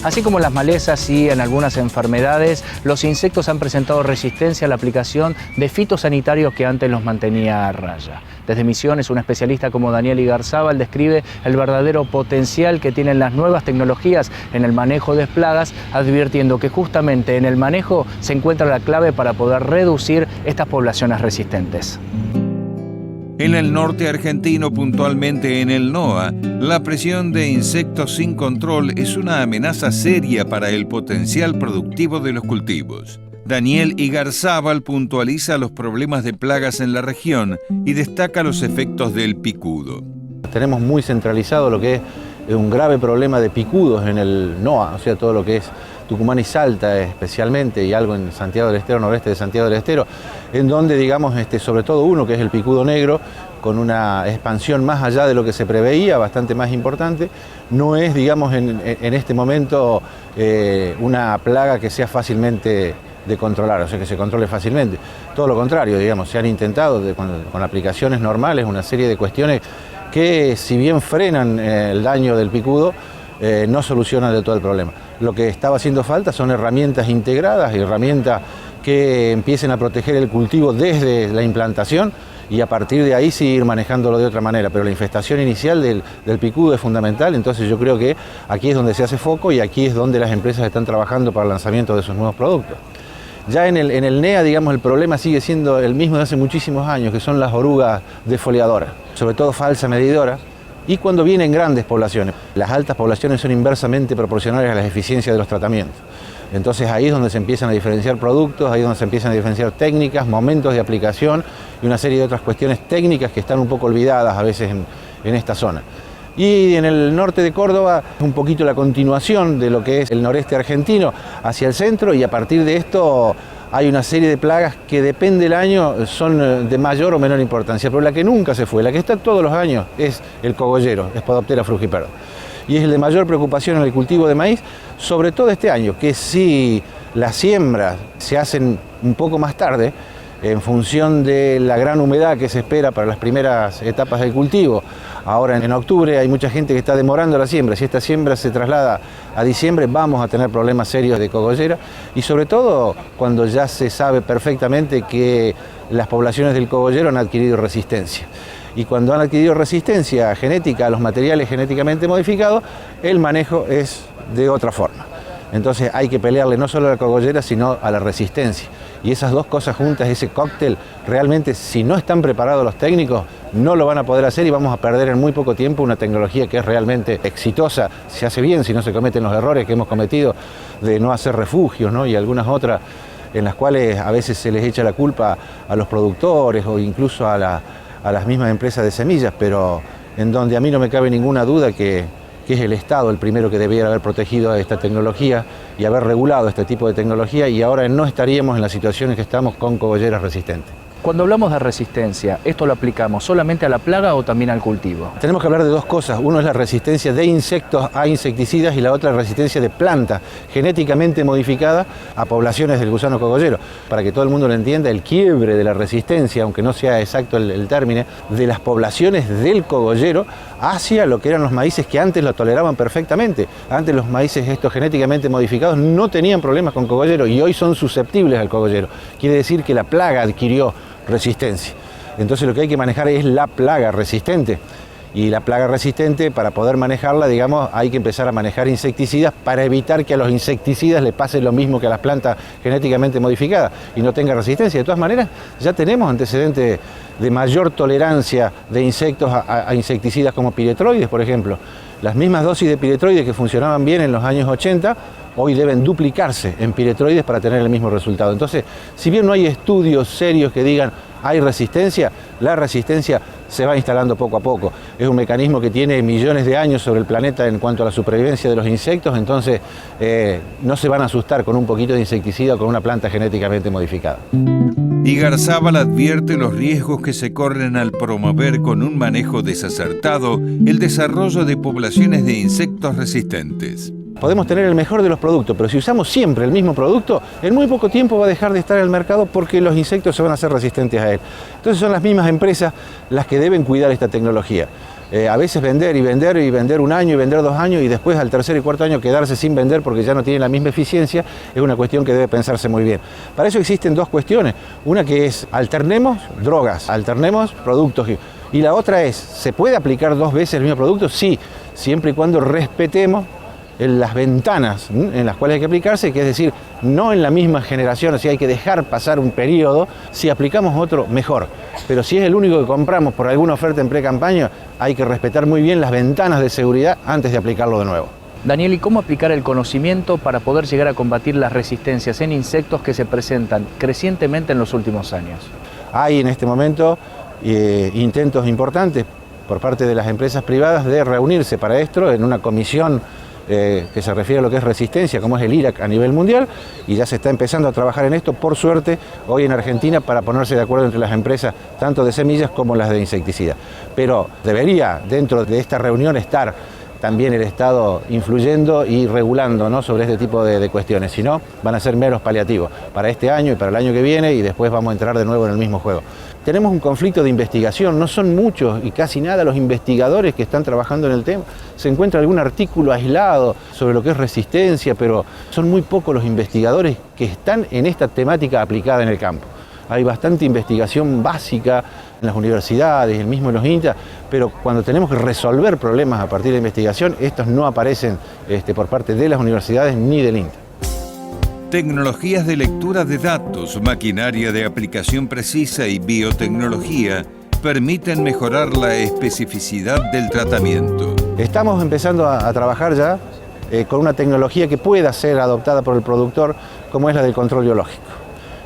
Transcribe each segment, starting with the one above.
Así como las malezas y en algunas enfermedades, los insectos han presentado resistencia a la aplicación de fitosanitarios que antes los mantenía a raya. Desde Misiones, un especialista como Daniel Igarzábal describe el verdadero potencial que tienen las nuevas tecnologías en el manejo de plagas, advirtiendo que justamente en el manejo se encuentra la clave para poder reducir estas poblaciones resistentes. En el norte argentino, puntualmente en el NOA, la presión de insectos sin control es una amenaza seria para el potencial productivo de los cultivos. Daniel Igarzábal puntualiza los problemas de plagas en la región y destaca los efectos del picudo. Tenemos muy centralizado lo que es un grave problema de picudos en el NOA, o sea, todo lo que es Tucumán y Salta especialmente, y algo en Santiago del Estero, noreste de Santiago del Estero, en donde, digamos, sobre todo uno que es el picudo negro, con una expansión más allá de lo que se preveía, bastante más importante, no es, digamos, en este momento una plaga que sea fácilmente de controlar, o sea, que se controle fácilmente. Todo lo contrario, digamos, se han intentado con aplicaciones normales una serie de cuestiones que, si bien frenan el daño del picudo, no solucionan de todo el problema. Lo que estaba haciendo falta son herramientas integradas, herramientas que empiecen a proteger el cultivo desde la implantación y a partir de ahí sí ir manejándolo de otra manera. Pero la infestación inicial del picudo es fundamental, entonces yo creo que aquí es donde se hace foco y aquí es donde las empresas están trabajando para el lanzamiento de sus nuevos productos. Ya en el NEA, digamos, el problema sigue siendo el mismo de hace muchísimos años, que son las orugas defoliadoras, sobre todo falsa medidora, y cuando vienen grandes poblaciones. Las altas poblaciones son inversamente proporcionales a las eficiencias de los tratamientos. Entonces ahí es donde se empiezan a diferenciar productos, ahí es donde se empiezan a diferenciar técnicas, momentos de aplicación y una serie de otras cuestiones técnicas que están un poco olvidadas a veces en esta zona. Y en el norte de Córdoba, un poquito la continuación de lo que es el noreste argentino hacia el centro, y a partir de esto hay una serie de plagas que depende del año, son de mayor o menor importancia, pero la que nunca se fue, la que está todos los años, es el cogollero, Spodoptera frugiperda. Y es el de mayor preocupación en el cultivo de maíz, sobre todo este año, que si las siembras se hacen un poco más tarde, en función de la gran humedad que se espera para las primeras etapas del cultivo. Ahora en octubre hay mucha gente que está demorando la siembra. Si esta siembra se traslada a diciembre, vamos a tener problemas serios de cogollera, y sobre todo cuando ya se sabe perfectamente que las poblaciones del cogollero han adquirido resistencia. Y cuando han adquirido resistencia genética a los materiales genéticamente modificados, el manejo es de otra forma. Entonces hay que pelearle no solo a la cogollera, sino a la resistencia. Y esas dos cosas juntas, ese cóctel, realmente si no están preparados los técnicos, no lo van a poder hacer y vamos a perder en muy poco tiempo una tecnología que es realmente exitosa. Se hace bien si no se cometen los errores que hemos cometido de no hacer refugios, ¿no? Y algunas otras en las cuales a veces se les echa la culpa a los productores o incluso a las mismas empresas de semillas, pero en donde a mí no me cabe ninguna duda que es el Estado el primero que debiera haber protegido a esta tecnología y haber regulado este tipo de tecnología, y ahora no estaríamos en las situaciones que estamos con cogolleras resistentes. Cuando hablamos de resistencia, ¿esto lo aplicamos solamente a la plaga o también al cultivo? Tenemos que hablar de dos cosas. Uno es la resistencia de insectos a insecticidas y la otra es la resistencia de plantas genéticamente modificadas a poblaciones del gusano cogollero. Para que todo el mundo lo entienda, el quiebre de la resistencia, aunque no sea exacto el término, de las poblaciones del cogollero hacia lo que eran los maíces que antes lo toleraban perfectamente. Antes los maíces estos genéticamente modificados no tenían problemas con cogollero y hoy son susceptibles al cogollero. Quiere decir que la plaga adquirió resistencia. Entonces lo que hay que manejar es la plaga resistente. Y la plaga resistente, para poder manejarla, digamos, hay que empezar a manejar insecticidas para evitar que a los insecticidas le pase lo mismo que a las plantas genéticamente modificadas y no tenga resistencia. De todas maneras, ya tenemos antecedentes de mayor tolerancia de insectos a insecticidas como piretroides, por ejemplo. Las mismas dosis de piretroides que funcionaban bien en los años 80, hoy deben duplicarse en piretroides para tener el mismo resultado. Entonces, si bien no hay estudios serios que digan hay resistencia, la resistencia se va instalando poco a poco. Es un mecanismo que tiene millones de años sobre el planeta en cuanto a la supervivencia de los insectos, entonces no se van a asustar con un poquito de insecticida o con una planta genéticamente modificada. Igarzábal advierte los riesgos que se corren al promover con un manejo desacertado el desarrollo de poblaciones de insectos resistentes. Podemos tener el mejor de los productos, pero si usamos siempre el mismo producto, en muy poco tiempo va a dejar de estar en el mercado porque los insectos se van a hacer resistentes a él. Entonces son las mismas empresas las que deben cuidar esta tecnología. A veces vender y vender y vender un año y vender 2 años y después al tercer y cuarto año quedarse sin vender porque ya no tiene la misma eficiencia, es una cuestión que debe pensarse muy bien. Para eso existen 2 cuestiones. Una que es alternemos drogas, alternemos productos. Y la otra es, ¿se puede aplicar 2 veces el mismo producto? Sí, siempre y cuando respetemos las ventanas en las cuales hay que aplicarse, que es decir, no en la misma generación, o sea, hay que dejar pasar un periodo, si aplicamos otro, mejor. Pero si es el único que compramos por alguna oferta en pre-campaña, hay que respetar muy bien las ventanas de seguridad antes de aplicarlo de nuevo. Daniel, ¿y cómo aplicar el conocimiento para poder llegar a combatir las resistencias en insectos que se presentan crecientemente en los últimos años? Hay en este momento intentos importantes por parte de las empresas privadas de reunirse para esto en una comisión que se refiere a lo que es resistencia, como es el IRAC a nivel mundial, y ya se está empezando a trabajar en esto, por suerte, hoy en Argentina, para ponerse de acuerdo entre las empresas, tanto de semillas como las de insecticidas. Pero debería, dentro de esta reunión, estar también el Estado influyendo y regulando, ¿no?, sobre este tipo de cuestiones. Si no, van a ser meros paliativos para este año y para el año que viene, y después vamos a entrar de nuevo en el mismo juego. Tenemos un conflicto de investigación, no son muchos y casi nada los investigadores que están trabajando en el tema. Se encuentra algún artículo aislado sobre lo que es resistencia, pero son muy pocos los investigadores que están en esta temática aplicada en el campo. Hay bastante investigación básica en las universidades, el mismo en los INTA, pero cuando tenemos que resolver problemas a partir de investigación, estos no aparecen por parte de las universidades ni del INTA. Tecnologías de lectura de datos, maquinaria de aplicación precisa y biotecnología permiten mejorar la especificidad del tratamiento. Estamos empezando a trabajar ya con una tecnología que pueda ser adoptada por el productor, como es la del control biológico.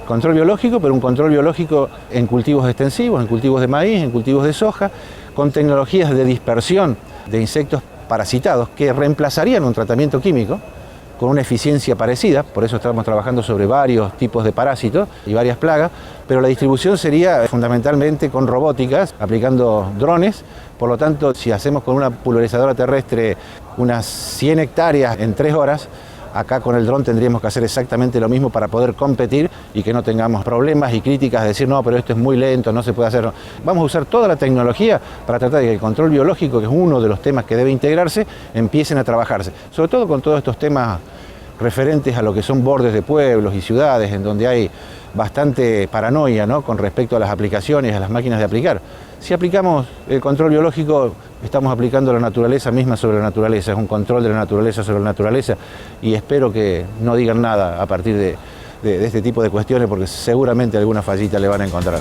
Control biológico, pero un control biológico en cultivos extensivos, en cultivos de maíz, en cultivos de soja, con tecnologías de dispersión de insectos parasitados que reemplazarían un tratamiento químico con una eficiencia parecida. Por eso estamos trabajando sobre varios tipos de parásitos y varias plagas, pero la distribución sería fundamentalmente con robóticas, aplicando drones. Por lo tanto, si hacemos con una pulverizadora terrestre unas 100 hectáreas en 3 horas, acá con el dron tendríamos que hacer exactamente lo mismo para poder competir y que no tengamos problemas y críticas de decir, no, pero esto es muy lento, no se puede hacer. Vamos a usar toda la tecnología para tratar de que el control biológico, que es uno de los temas que debe integrarse, empiecen a trabajarse. Sobre todo con todos estos temas referentes a lo que son bordes de pueblos y ciudades, en donde hay bastante paranoia, ¿no?, con respecto a las aplicaciones, a las máquinas de aplicar. Si aplicamos el control biológico, estamos aplicando la naturaleza misma sobre la naturaleza, es un control de la naturaleza sobre la naturaleza, y espero que no digan nada a partir de este tipo de cuestiones, porque seguramente alguna fallita le van a encontrar.